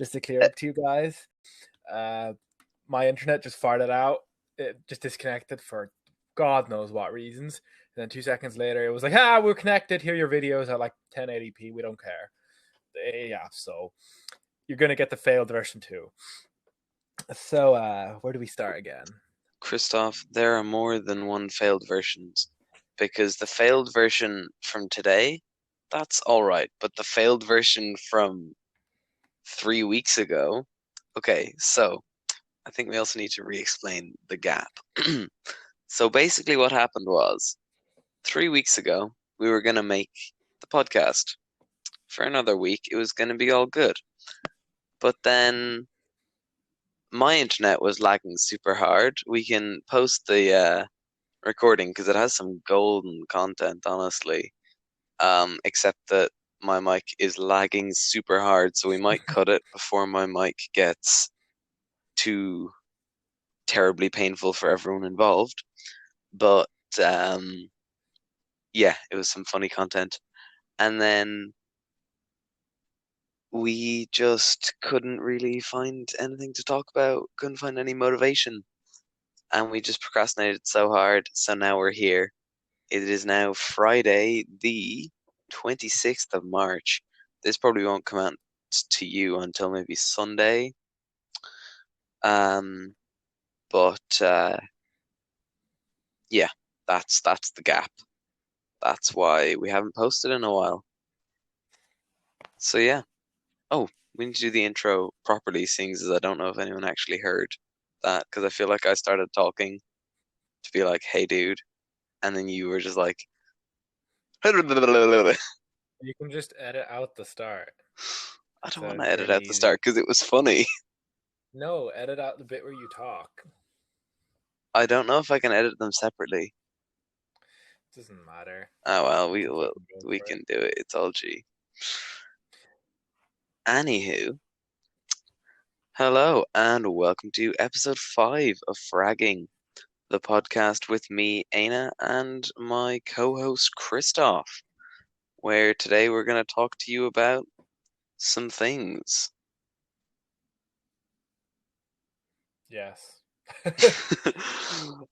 just to clear up to you guys, my internet just farted out. It just disconnected for God knows what reasons. And then 2 seconds later, it was like, we're connected. Here are your videos at like 1080p. We don't care. Yeah, so you're going to get the failed version too. So where do we start again? Christoph, there are more than one failed versions because the failed version from today, that's all right, but the failed version from 3 weeks ago, okay, so I think we also need to re-explain the gap. So basically what happened was 3 weeks ago, we were going to make the podcast. For another week, it was going to be all good. But then my internet was lagging super hard. We can post the recording because it has some golden content, honestly. Except that my mic is lagging super hard, so we might cut it before my mic gets too terribly painful for everyone involved. But yeah, it was some funny content. And then we just couldn't really find anything to talk about, couldn't find any motivation. And we just procrastinated so hard, so now we're here. It is now Friday, the 26th of March. This probably won't come out to you until maybe Sunday. Um, but yeah, that's the gap. That's why we haven't posted in a while. So yeah. Oh, we need to do the intro properly, seeing as I don't know if anyone actually heard that, because I feel like I started talking to be like, "Hey, dude," and then you were just like, I You can just edit out the start. don't So want to it's edit really out the easy. start because it was funny. No, edit out the bit where you talk. I don't know if I can edit them separately. Doesn't matter. Oh well, You can fucking go we for it. can do it. It's all G. Anywho, hello and welcome to episode 5 of Fragging, the podcast with me, Aina, and my co-host Christoph, where today we're going to talk to you about some things. Yes.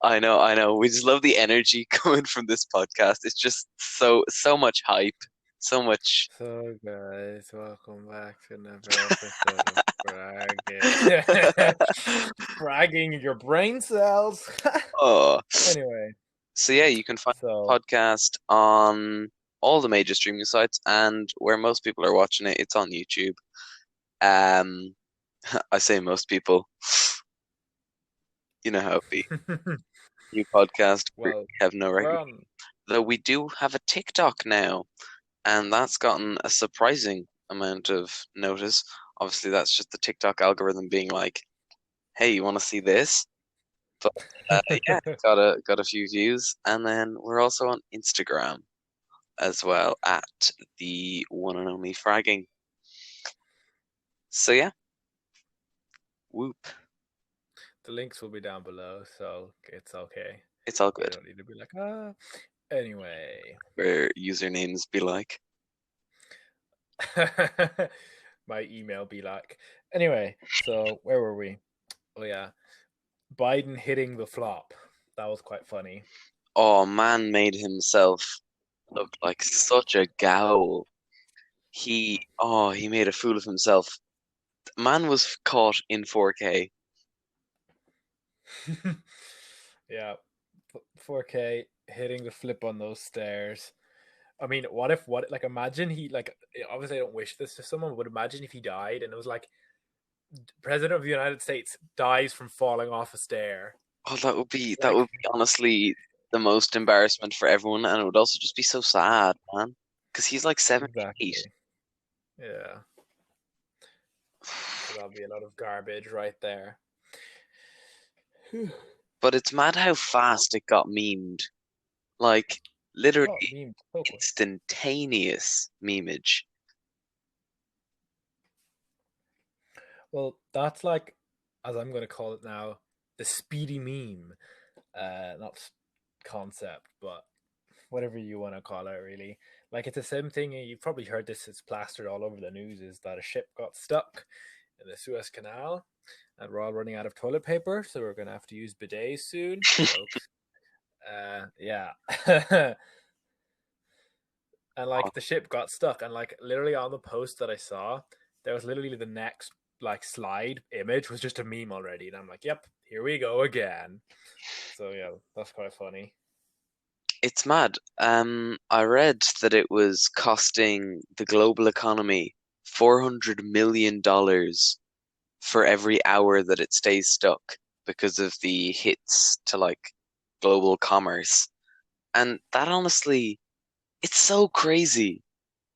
I know. We just love the energy coming from this podcast. It's just so much hype, so much. So guys, welcome back to another episode of Fragging. Fragging your brain cells. Oh, Anyway, so yeah, you can find the so podcast on all the major streaming sites, and where most people are watching it, it's on YouTube. Um, I say most people. You know how it be. New podcast, we well, have no we're regular. on. Though we do have a TikTok now, and that's gotten a surprising amount of notice. Obviously, that's just the TikTok algorithm being like, "Hey, you want to see this?" But yeah, got a few views, and then we're also on Instagram as well at the one and only Fragging. So yeah, whoop, The links will be down below, so it's okay. it's all You good. don't need to be like, ah. Anyway, Where usernames be like, my email be like. Anyway, so where were we? Oh yeah, Biden hitting the flop. That was quite funny. "Oh, man made himself look like such a gowl. He made a fool of himself. Man was caught in 4K. Yeah, 4K hitting the flip on those stairs. I mean, what like imagine he like obviously I don't wish this to someone, but imagine if he died and it was like President of the United States dies from falling off a stair. Oh, that Like would be honestly the most embarrassment for everyone, and it would also just be so sad, man. Because he's like 78. exactly. Yeah. So that'll be a lot of garbage right there. But it's mad how fast it got memed. Like, Oh, literally meme so quick. instantaneous memeage. Well, that's like, as I'm going to call it now, the speedy meme. Not concept, but whatever you want to call it, really. Like it's the same thing. You've probably heard this. It's plastered all over the news. Is that a ship got stuck in the Suez Canal, and we're all running out of toilet paper, so we're gonna have to use bidets soon. So, yeah. And like the ship got stuck, and like literally on the post that I saw, there was literally the next like slide image was just a meme already, and I'm like, yep, here we go again. So yeah, that's quite funny. It's mad. I read that it was costing the global economy $400 million for every hour that it stays stuck because of the hits to like global commerce. And that honestly, it's so crazy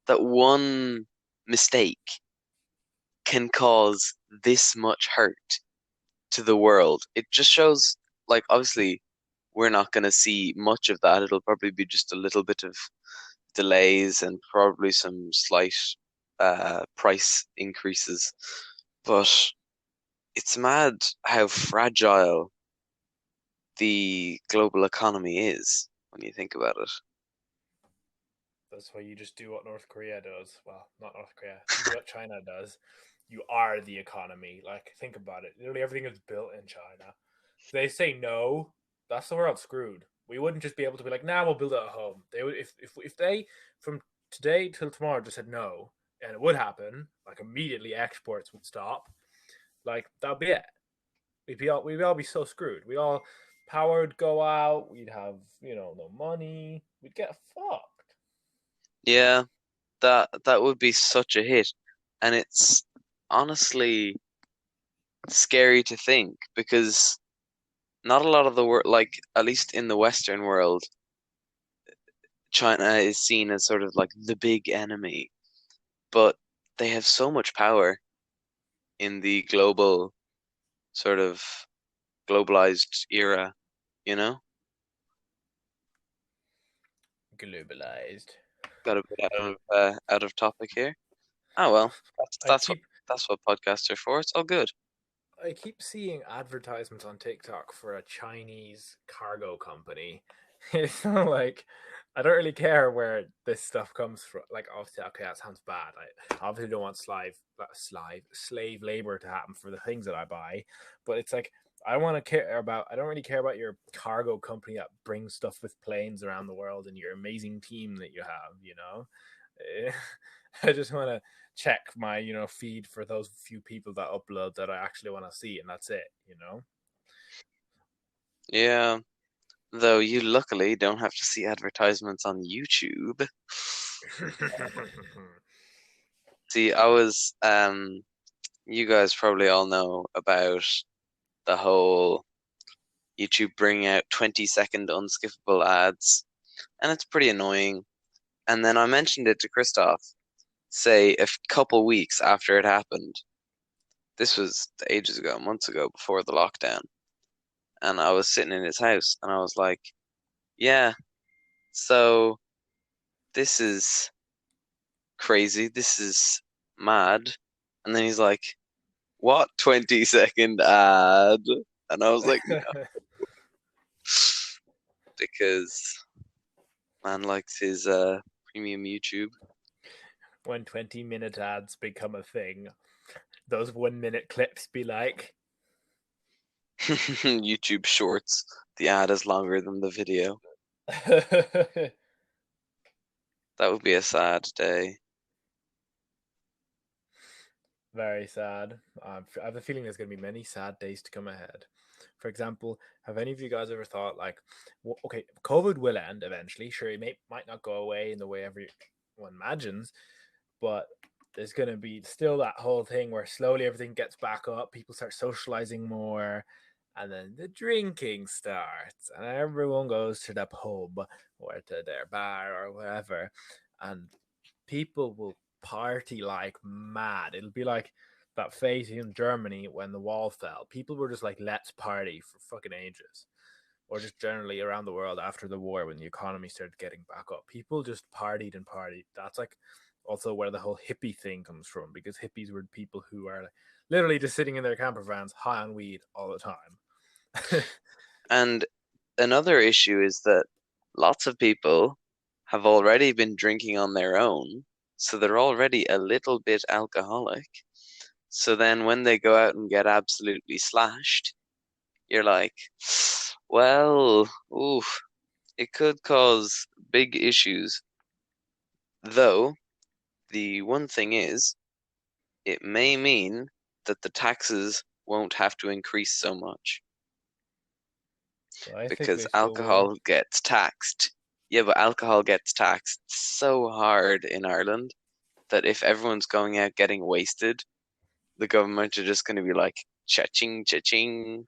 that one mistake can cause this much hurt to the world. It just shows, like, obviously, we're not going to see much of that. It'll probably be just a little bit of delays and probably some slight price increases. But it's mad how fragile the global economy is when you think about it. That's why you just do what North Korea does. Well, not North Korea. You do what China does. You are the economy. Like, think about it. Literally everything is built in China. If they say no, that's the world screwed. We wouldn't just be able to be like, nah, we'll build it at home. They would if they from today till tomorrow just said no, and it would happen, like immediately exports would stop. Like that'd be it. We'd all be so screwed. We all power would go out. We'd have no money. We'd get fucked. Yeah, that would be such a hit. And it's honestly scary to think because not a lot of the world, like at least in the Western world, China is seen as sort of like the big enemy, but they have so much power in the global sort of globalized era, you know? Globalized. Got a bit out of topic here. Oh well, that's I that's what keep that's what podcasts are for. It's all good. I keep seeing advertisements on TikTok for a Chinese cargo company. It's not like I don't really care where this stuff comes from. Like, obviously, okay, that sounds bad. I obviously don't want slave labor to happen for the things that I buy. But it's like I want to care about. I don't really care about your cargo company that brings stuff with planes around the world and your amazing team that you have. I just want to check my feed for those few people that upload that I actually want to see, and that's it. Yeah, though you luckily don't have to see advertisements on YouTube. See, you guys probably all know about the whole YouTube bringing out 20-second unskippable ads, and it's pretty annoying. And then I mentioned it to Christoph, say a couple weeks after it happened. This was ages ago, months ago, before the lockdown. And I was sitting in his house, and I was like, "Yeah, so this is crazy. This is mad." And then he's like, "What 20-second ad?" And I was like, "No," because man likes his premium YouTube. When 20-minute ads become a thing, those 1 minute clips be like, YouTube Shorts. The ad is longer than the video. That would be a sad day. very sad. I have a feeling there's going to be many sad days to come ahead. For example, have any of you guys ever thought like, okay, COVID will end eventually. Sure, it might not go away in the way everyone imagines, but there's going to be still that whole thing where slowly everything gets back up. People start socializing more, and then the drinking starts, and everyone goes to the pub or to their bar or wherever, and people will party like mad. It'll be like that phase in Germany when the wall fell. People were just like, let's party for fucking ages. Or just generally around the world after the war when the economy started getting back up. People just partied and partied. That's like also where the whole hippie thing comes from, because hippies were people who are like literally just sitting in their camper vans high on weed all the time. And another issue is that lots of people have already been drinking on their own, so they're already a little bit alcoholic. So then when they go out and get absolutely slashed, you're like, well, oof, it could cause big issues. Though, the one thing is, it may mean that the taxes won't have to increase so much But I think because they still will. alcohol gets taxed. Yeah, but alcohol gets taxed so hard in Ireland that if everyone's going out getting wasted, the government are just going to be like cha-ching, cha-ching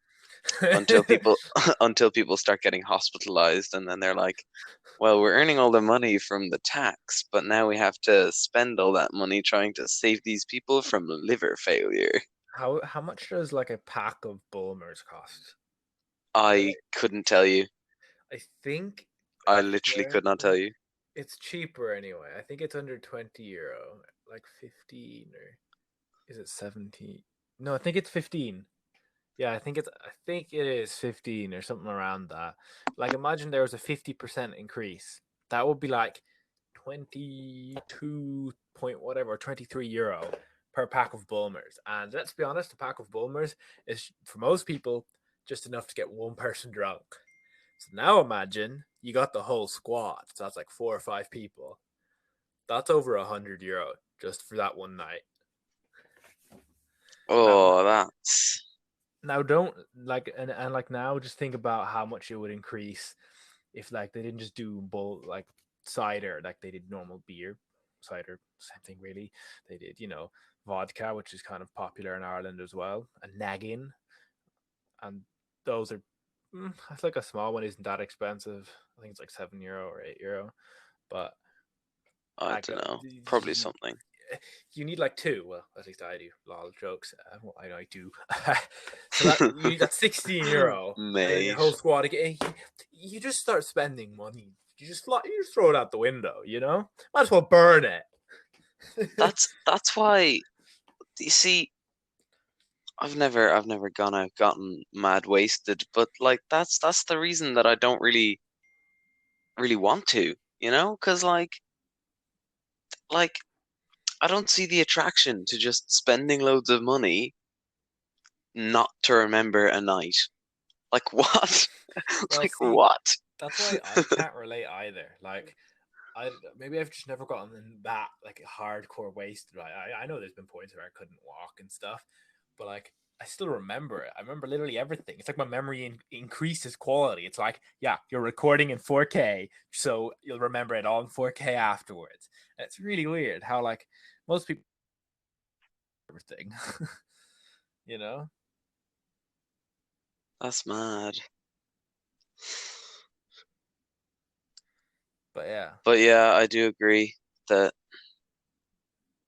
until people until people start getting hospitalized, and then they're like, well, we're earning all the money from the tax, but now we have to spend all that money trying to save these people from liver failure. How much does like a pack of Bulmers cost? I couldn't tell you. I think I I literally swear could not tell you. it's cheaper anyway. I think it's under 20 euro, like 15 or is it 17? No, I think it's 15. Yeah, I think it is 15 or something around that. Like imagine there was a 50% increase. That would be like 22 point whatever, 23 euro per pack of Bulmers. And let's be honest, a pack of Bulmers is for most people just enough to get one person drunk. So now imagine you got the whole squad. So that's like 4 or 5 people. That's over 100 euro just for that one night. Now, Oh, that's don't like and like now just think about how much it would increase if like they didn't just do bull like cider like they did normal beer, cider, same thing really. They did vodka, which is kind of popular in Ireland as well, and naggin, and those are I think a small one isn't that expensive. I think it's like 7 euro or 8 euro, but I like don't know. Probably something. you need like two. Well, at least I do. Lol jokes. Well, I know I do. So that you need that 16 euro, and then your whole Mate, squad again. You just start spending money. You just throw it out the window. Might as well burn it. that's why you see, I've never gone out gotten mad wasted, but like that's the reason that I don't really want to, you know? 'Cause like I don't see the attraction to just spending loads of money not to remember a night. Like what? Well, Like see, what? that's why I can't relate either. Like, maybe I've just never gotten that like hardcore wasted. Right? I know there's been points where I couldn't walk and stuff, but like I still remember it. I remember literally everything. It's like my memory increases quality. It's like, yeah, you're recording in 4K, so you'll remember it all in 4K afterwards. And it's really weird how like most people everything, you know. That's mad. But yeah, But yeah, I do agree that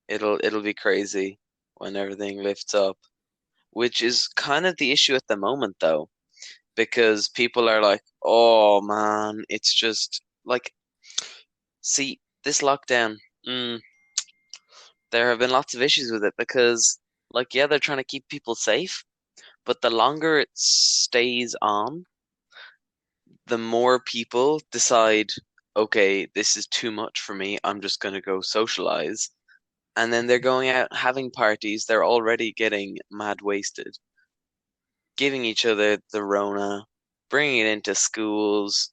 it'll be crazy when everything lifts up, which is kind of the issue at the moment though, because people are like, "Oh man, it's just like see this lockdown. Mm, there have been lots of issues with it because like yeah, they're trying to keep people safe, but the longer it stays on, the more people decide, okay, this is too much for me. I'm just going to go socialize. And then they're going out having parties. They're already getting mad wasted, giving each other the Rona, bringing it into schools.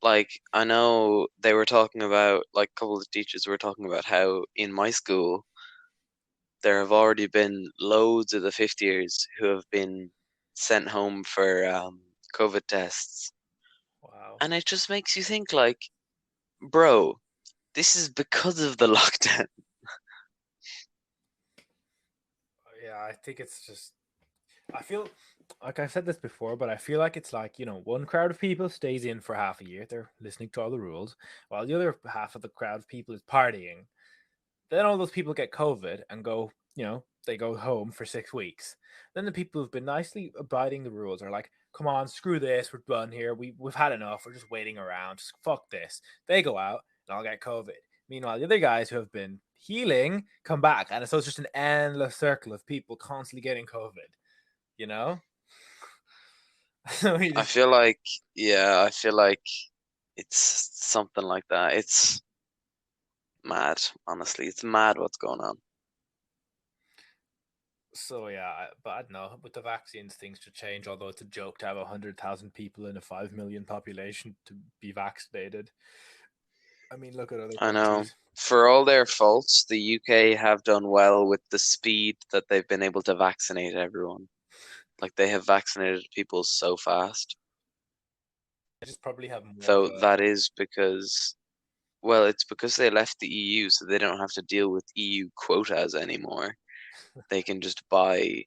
Like, I know they were talking about, like, a couple of teachers were talking about how in my school, there have already been loads of the fifth years who have been sent home for COVID tests. wow. And it just makes you think, like, bro, this is because of the lockdown. Yeah, I think it's just I feel like I've said this before, but I feel like it's like, one crowd of people stays in for half a year. They're listening to all the rules, while the other half of the crowd of people is partying. Then all those people get COVID and go, they go home for 6 weeks. Then the people who've been nicely abiding the rules are like, come on, screw this, we're done here. We've had enough. We're just waiting around. Just fuck this. They go out and I'll get COVID. Meanwhile, the other guys who have been healing come back. And so it's just an endless circle of people constantly getting COVID, you know? So we I just feel like, yeah, I feel like it's something like that. It's mad, honestly. It's mad what's going on. So yeah, but I don't know. With the vaccines, things should change. Although it's a joke to have 100,000 people in a 5 million population to be vaccinated. I mean, look at other I know. countries. For all their faults, the UK have done well with the speed that they've been able to vaccinate everyone. Like they have vaccinated people so fast. They just probably have more of Though a. that is because, well, it's because they left the EU, so they don't have to deal with EU quotas anymore. They can just buy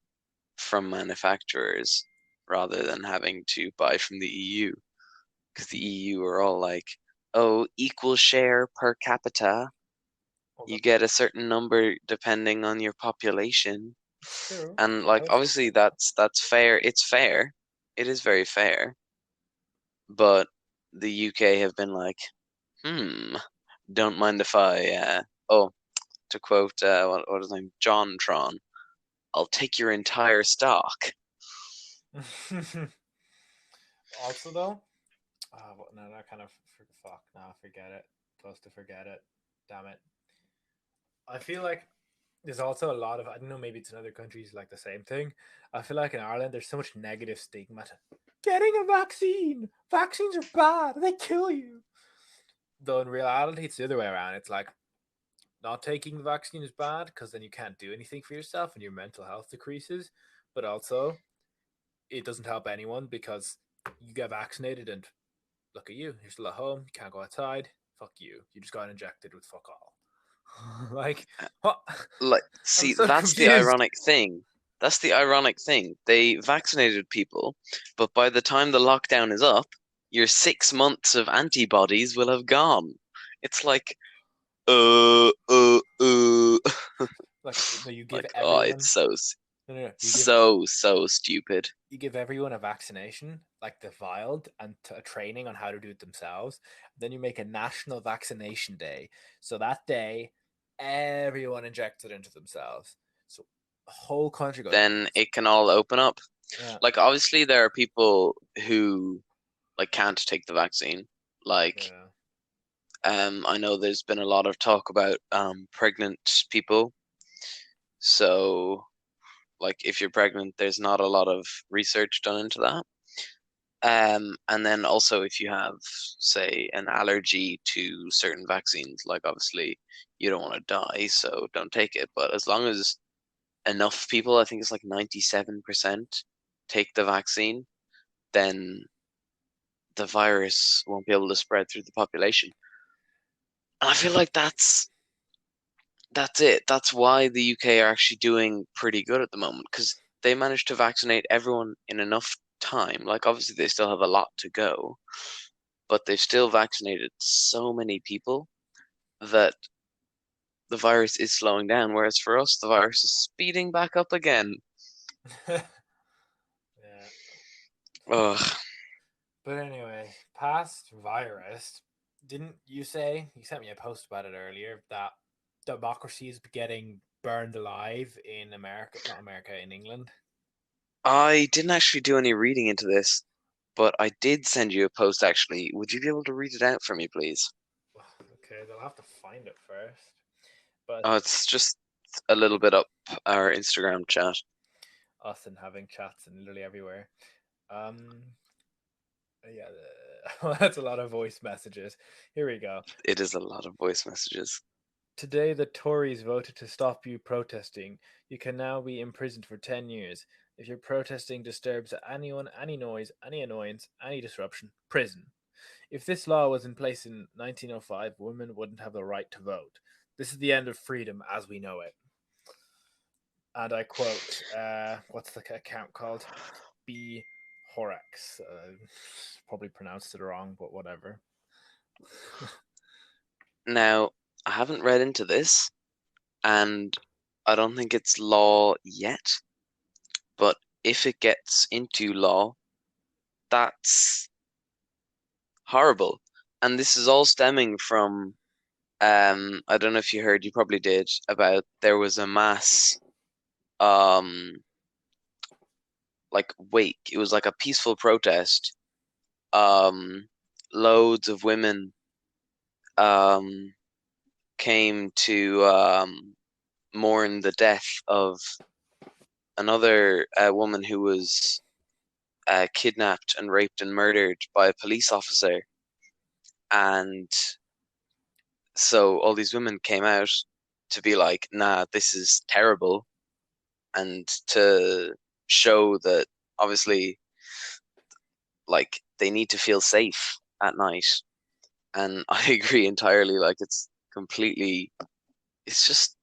from manufacturers rather than having to buy from the EU. Because the EU are all like, oh, equal share per capita. Well, You get a certain number depending on your population. it's true. And like I would say obviously so. that's fair. It's fair. It is very fair. But the UK have been like, don't mind if I oh, to quote what is his name? John Tron, I'll take your entire stock. Also, though, no, that kind of fuck. No, forget it. Close to forget it. Damn it. I feel like there's also a lot of, I don't know, maybe it's in other countries like the same thing. I feel like in Ireland there's so much negative stigma to getting a vaccine. Vaccines are bad. They kill you. Though in reality it's the other way around. It's like not taking the vaccine is bad because then you can't do anything for yourself and your mental health decreases. But also it doesn't help anyone because you get vaccinated and look at you. You're still at home. You can't go outside. Fuck you. You just got injected with fuck all. Like what? Like, I'm see, so that's the confused. ironic thing. That's the ironic thing. They vaccinated people, but by the time the lockdown is up, your 6 months of antibodies will have gone. It's like, uh. Like no, you give Like, oh, everyone. it's so, No. so stupid. You give everyone a vaccination, like the vialed, and a training on how to do it themselves. Then you make a national vaccination day. So that day, everyone injects it into themselves. So the whole country goes Then nuts. it can all open up. Yeah, Like, obviously, there are people who like can't take the vaccine. Like, yeah. I know there's been a lot of talk about pregnant people. So, like, if you're pregnant, there's not a lot of research done into that. And then also if you have, say, an allergy to certain vaccines, like obviously you don't want to die, so don't take it. But as long as enough people, I think it's like 97% take the vaccine, then the virus won't be able to spread through the population. And I feel like that's it. That's why the UK are actually doing pretty good at the moment because they managed to vaccinate everyone in enough time. Like obviously they still have a lot to go, but they've still vaccinated so many people that the virus is slowing down. Whereas for us, the virus is speeding back up again. Yeah. Ugh. But anyway, past virus. Didn't you say you sent me a post about it earlier that democracy is getting burned alive in America, not America, in England? I didn't actually do any reading into this, but I did send you a post actually. Would you be able to read it out for me, please? Okay, they'll have to find it first. But Oh, it's just a little bit up our Instagram chat. us and having chats and literally everywhere. Um, yeah, well, that's a lot of voice messages. Here we go. It is a lot of voice messages. Today, the Tories voted to stop you protesting. You can now be imprisoned for 10 years. If your protesting disturbs anyone, any noise, any annoyance, any disruption, prison. If this law was in place in 1905, women wouldn't have the right to vote. This is the end of freedom as we know it. And I quote, what's the account called? B. Horax. Probably pronounced it wrong, but whatever. Now, I haven't read into this, and I don't think it's law yet, but if it gets into law, that's horrible. And this is all stemming from, I don't know if you heard, you probably did, about there was a mass, um, like wake. It was like a peaceful protest. Um, Loads of women, um, came to, mourn the death of another woman who was kidnapped and raped and murdered by a police officer. And so all these women came out to be like, nah, this is terrible, and to show that obviously, like, they need to feel safe at night. And I agree entirely. Like, it's just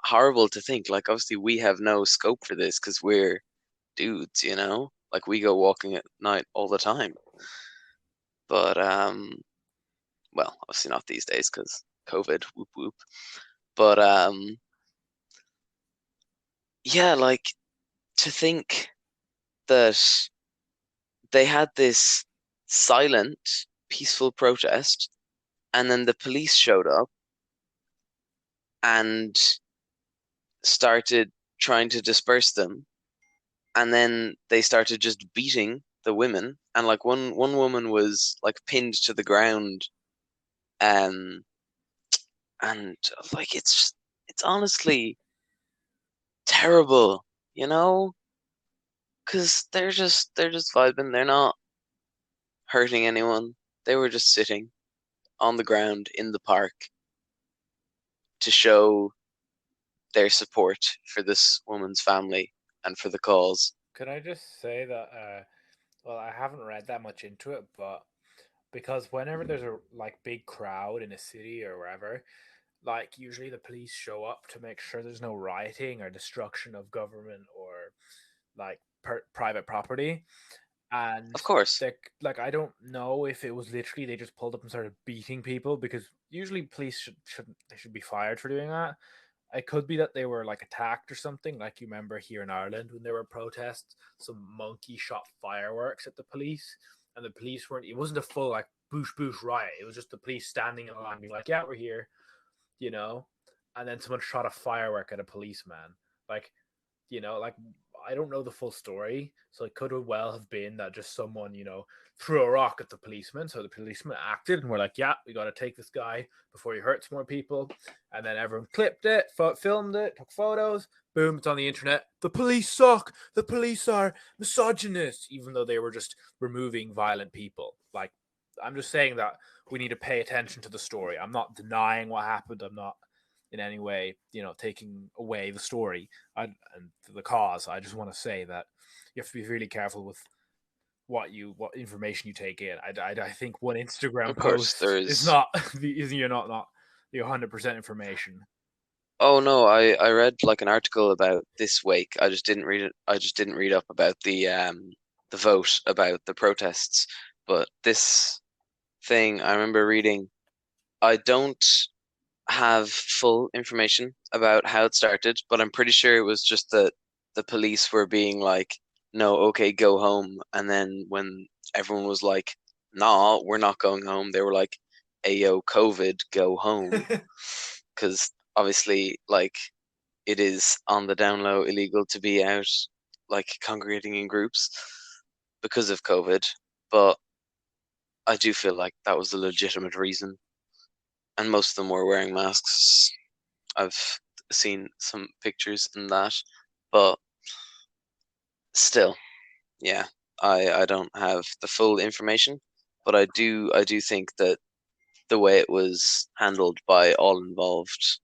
horrible to think. Like, obviously, we have no scope for this because we're dudes, you know? Like, we go walking at night all the time. But, well, obviously not these days because COVID, whoop whoop. But, yeah, like, to think that they had this silent, peaceful protest, and then the police showed up and started trying to disperse them, and then they started just beating the women, and like one woman was like pinned to the ground, um, and like it's honestly terrible, you know, because they're just vibing, they're not hurting anyone, they were just sitting on the ground in the park to show their support for this woman's family and for the cause. Could I just say that? Well, I haven't read that much into it, but because whenever there's a like big crowd in a city or wherever, like usually the police show up to make sure there's no rioting or destruction of government or like private property. Of And course, they like I don't know if it was literally they just pulled up and started beating people, because usually police shouldn't, they should be fired for doing that. It could be that they were like attacked or something, like you remember here in Ireland when there were protests, some monkey shot fireworks at the police, and the police weren't. It wasn't a full like boosh boosh riot. It was just the police standing in line, being like, "Yeah, we're here," you know. And then someone shot a firework at a policeman. Like, like I don't know the full story, so it could well have been that just someone, threw a rock at the policeman. So the policeman acted, and we're like, yeah, we got to take this guy before he hurts more people. And then everyone clipped it, filmed it, took photos. Boom, it's on the internet. The police suck. The police are misogynist, even though they were just removing violent people. Like, I'm just saying that we need to pay attention to the story. I'm not denying what happened. I'm not in any way, taking away the story and the cause. I just want to say that you have to be really careful with what information you take in. I think one of Instagram course, post is there's. not is you're not the 100% information. Oh no, I read like an article about this wake. I just didn't read it. I just didn't read up about the vote about the protests. But this thing I remember reading. I don't have full information about how it started, but I'm pretty sure it was just that the police were being like, "No, okay, go home." And then when everyone was like, "Nah, we're not going home," they were like, "Ayo, COVID, go home." Because obviously, like, it is on the down low illegal to be out, like, congregating in groups because of COVID. But I do feel like that was a legitimate reason, and most of them were wearing masks. I've seen some pictures and that, but still, yeah, I don't have the full information, but I do think that the way it was handled by all involved,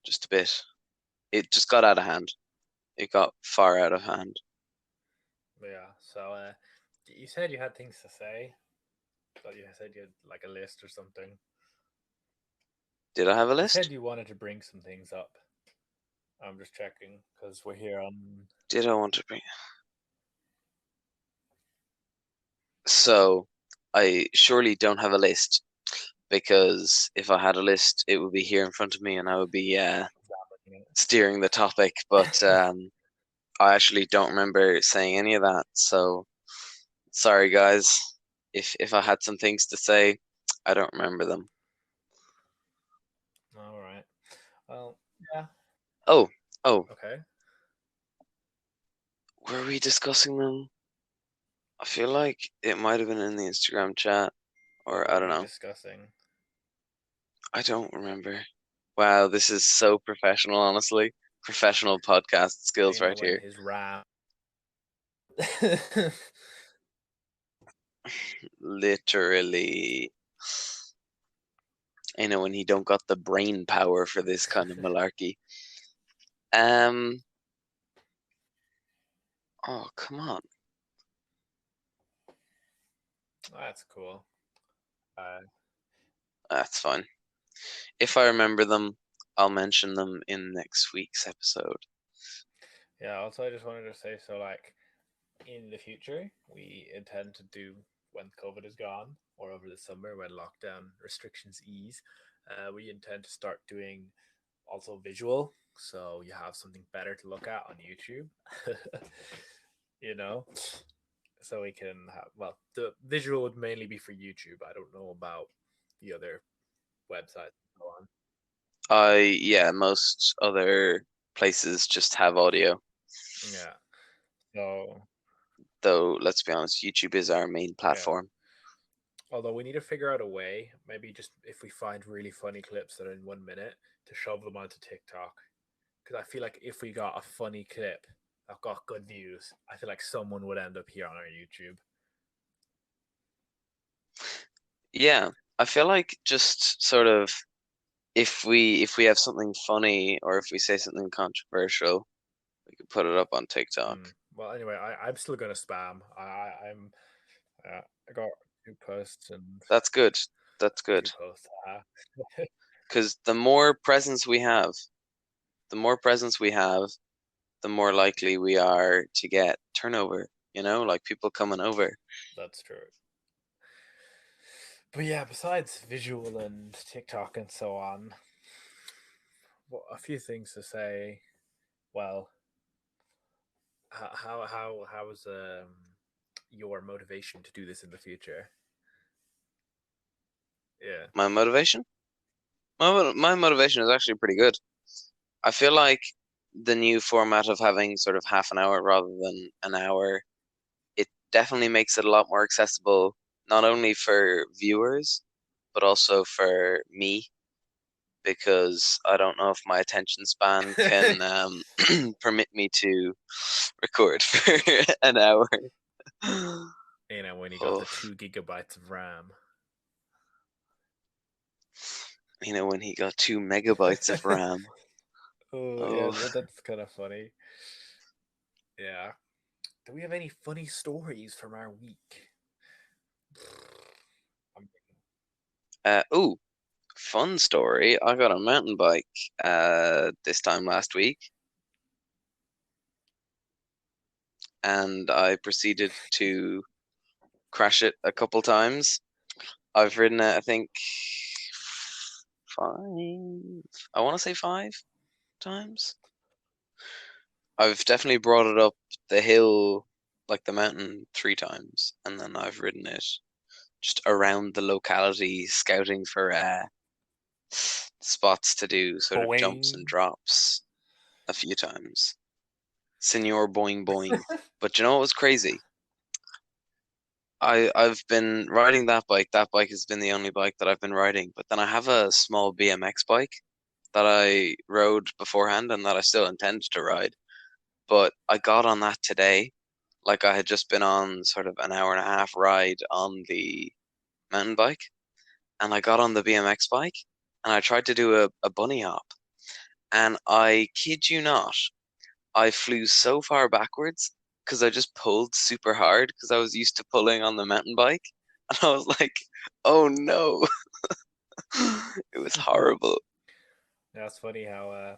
just a bit, it just got out of hand. It got far out of hand. Yeah. So you said you had things to say. But you said you had like a list or something. Did I have a You said list? you wanted to bring some things up. I'm just checking because we're here on. Did I want to bring? So I surely don't have a list because if I had a list, it would be here in front of me and I would be steering the topic. But I actually don't remember saying any of that. So sorry, guys. If I had some things to say, I don't remember them. All right. Well, yeah. Oh, oh, Okay. were we discussing them? I feel like it might have been in the Instagram chat, or What I were don't you know. discussing? I don't remember. Wow, this is so professional, honestly. Professional podcast skills right When here. his RAM. Literally, when he don't got the brain power for this kind of malarkey. Oh, come on. That's cool. That's fine. If I remember them, I'll mention them in next week's episode. Yeah, also I just wanted to say, so like in the future, we intend to do, when COVID is gone or over the summer when lockdown restrictions ease, we intend to start doing also visual, so you have something better to look at on YouTube. you know, so we can have, well, the visual would mainly be for YouTube. I don't know about the other websites and so on. Yeah, most other places just have audio. Yeah. So Though, let's be honest, YouTube is our main yeah. platform. Although we need to figure out a way, maybe just if we find really funny clips that are in 1 minute, to shove them onto TikTok. Because I feel like if we got a funny clip that got good views, I feel like someone would end up here on our YouTube. Yeah, I feel like just sort of if we have something funny or if we say something controversial, we could put it up on TikTok. Well, anyway, I'm still gonna spam. I'm I got 2 posts and That's good. That's good. 2 posts. Because the more presence we have, the more presence we have, the more likely we are to get turnover, like people coming over. That's true. But yeah, besides visual and TikTok and so on, well, a few things to say. Well, how is your motivation to do this in the future? Yeah, My motivation? My motivation is actually pretty good. I feel like the new format of having sort of half an hour rather than an hour, it definitely makes it a lot more accessible, not only for viewers, but also for me, because I don't know if my attention span can permit me to record for an hour. when you got the Oof. 2 gigabytes of RAM. When he got 2 megabytes of RAM. Oh yeah, Oh, that's kind of funny. Yeah. Do we have any funny stories from our week? ooh, fun story. I got a mountain bike this time last week, and I proceeded to crash it a couple times. I've ridden it, I think, five. I want to say 5 times. I've definitely brought it up the hill, like the mountain, 3 times, and then I've ridden it just around the locality, scouting for spots to do sort of jumps and Boing. drops a few times. Senor Boing Boing. But you know what was crazy? I've been riding that bike. That bike has been the only bike that I've been riding. But then I have a small BMX bike that I rode beforehand and that I still intend to ride. But I got on that today, like I had just been on sort of an hour and a half ride on the mountain bike, and I got on the BMX bike and I tried to do a bunny hop. And I kid you not, I flew so far backwards because I just pulled super hard because I was used to pulling on the mountain bike. And I was like, oh no. It was horrible. That's funny how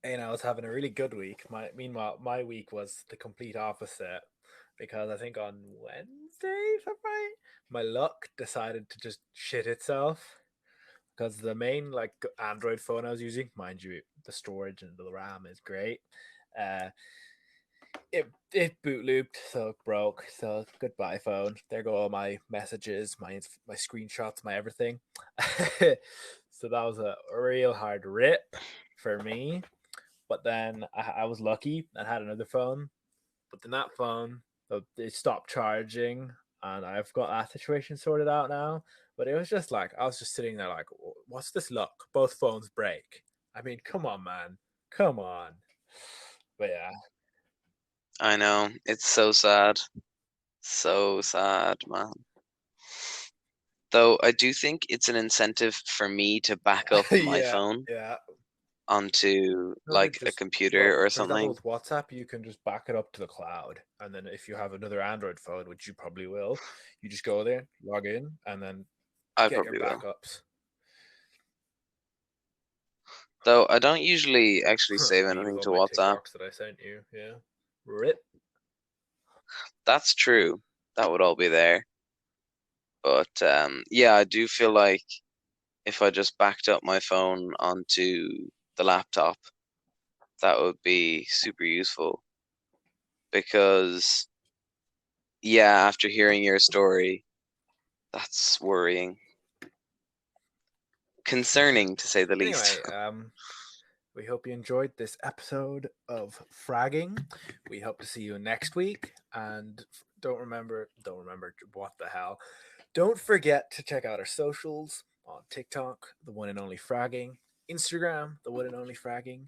I was having a really good week. Meanwhile, my week was the complete opposite because I think on Wednesday, my luck decided to just shit itself because the main like Android phone I was using, mind you, the storage and the RAM is great. Uh, it boot looped, so it broke. So goodbye phone. There go all my messages, my screenshots, my everything. So that was a real hard rip for me. But then I was lucky and had another phone. But then that phone, it stopped charging, and I've got that situation sorted out now. But it was just like I was just sitting there like, what's this luck? Both phones break, I mean, come on, man. Come on. But yeah. I know. It's so sad. So sad, man. Though I do think it's an incentive for me to back up my Yeah, phone yeah. onto No, like a just computer well, or for example, something. with WhatsApp, you can just back it up to the cloud, and then if you have another Android phone, which you probably will, you just go there, log in, and then I get your probably will. backups. Though I don't usually actually save Me with anything all to my WhatsApp. TikToks that I sent you. Yeah. Rip. That's true. That would all be there. But yeah, I do feel like if I just backed up my phone onto the laptop, that would be super useful. Because, yeah, after hearing your story, that's worrying. Concerning, to say the least. Anyway, we hope you enjoyed this episode of Fragging. We hope to see you next week. And don't remember what the hell. Don't forget to check out our socials on TikTok, the one and only Fragging, Instagram, the one and only Fragging,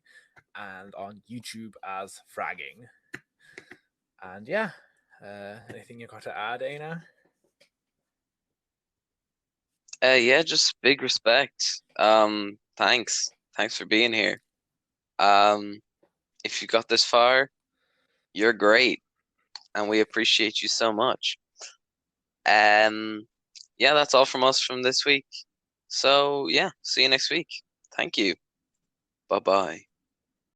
and on YouTube as Fragging. And yeah, anything you got to add, Aina? Yeah, just big respect. Thanks. Thanks for being here. Um, if you got this far, you're great, and we appreciate you so much. Um, yeah, that's all from us from this week. So, yeah, see you next week. Thank you. Bye bye.